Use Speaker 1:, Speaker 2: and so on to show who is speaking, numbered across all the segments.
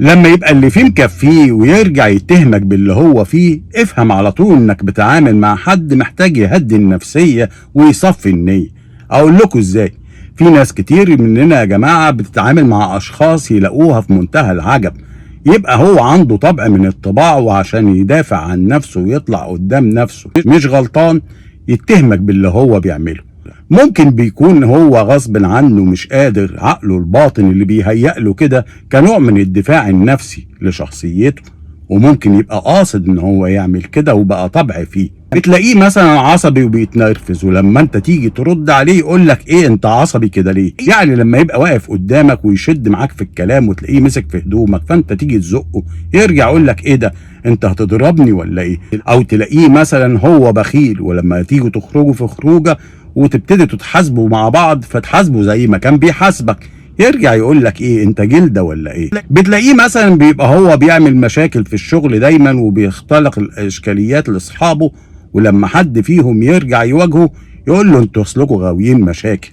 Speaker 1: لما يبقى اللي فيه مكفيه ويرجع يتهمك باللي هو فيه، افهم على طول انك بتعامل مع حد محتاج يهدي النفسية ويصفي النية. اقول لكم ازاي؟ في ناس كتير مننا يا جماعة بتتعامل مع اشخاص يلاقوها في منتهى العجب، يبقى هو عنده طبع من الطباع، وعشان يدافع عن نفسه ويطلع قدام نفسه مش غلطان يتهمك باللي هو بيعمله. ممكن بيكون هو غصب عنه مش قادر، عقله الباطن اللي بيهيأ له كده كنوع من الدفاع النفسي لشخصيته، وممكن يبقى قاصد ان هو يعمل كده وبقى طبع فيه. بتلاقيه مثلا عصبي وبيتنرفز، ولما انت تيجي ترد عليه يقول لك ايه انت عصبي كده ليه؟ يعني لما يبقى واقف قدامك ويشد معاك في الكلام وتلاقيه مسك في هدومك، فانت تيجي تزقه يرجع يقول لك ايه ده، انت هتضربني ولا ايه؟ او تلاقيه مثلا هو بخيل، ولما تيجوا تخرجوا في خروجه وتبتدوا تتحاسبوا مع بعض فتحاسبوا زي ما كان بيحاسبك، يرجع يقول لك ايه انت جلده ولا ايه؟ بتلاقيه مثلا بيبقى هو بيعمل مشاكل في الشغل دايما وبيختلق الاشكاليات لاصحابه، ولما حد فيهم يرجع يواجهه يقول له انتوا اصلكوا غاويين مشاكل.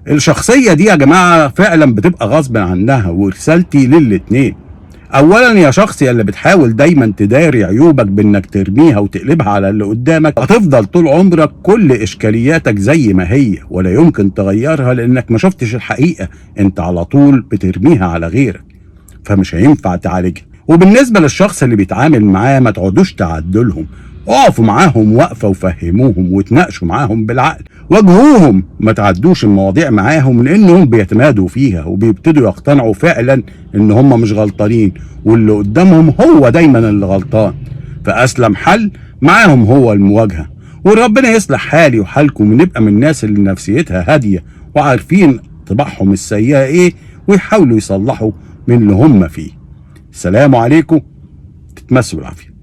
Speaker 1: الشخصيه دي يا جماعه فعلا بتبقى غصب عنها، ورسالتي للاتنين: اولا يا شخص يا اللي بتحاول دايما تداري عيوبك بانك ترميها وتقلبها على اللي قدامك، هتفضل طول عمرك كل اشكالياتك زي ما هي ولا يمكن تغيرها، لانك ما شفتش الحقيقة، انت على طول بترميها على غيرك، فمش هينفع تعالجها. وبالنسبة للشخص اللي بيتعامل معاه، ما تقعدوش تعدلهم، اقفوا معاهم وقفة وفهموهم وتناقشوا معاهم بالعقل، واجهوهم، ما تعدوش المواضيع معاهم لانهم بيتمادوا فيها وبيبتدوا يقتنعوا فعلا ان هم مش غلطانين واللي قدامهم هو دايما اللي غلطان. فاسلم حل معاهم هو المواجهة، وربنا يصلح حالي وحالكم ونبقى من الناس اللي نفسيتها هادية وعارفين طباعهم السيئة ايه ويحاولوا يصلحوا من اللي هم فيه. السلام عليكم، تتمسوا بالعافية.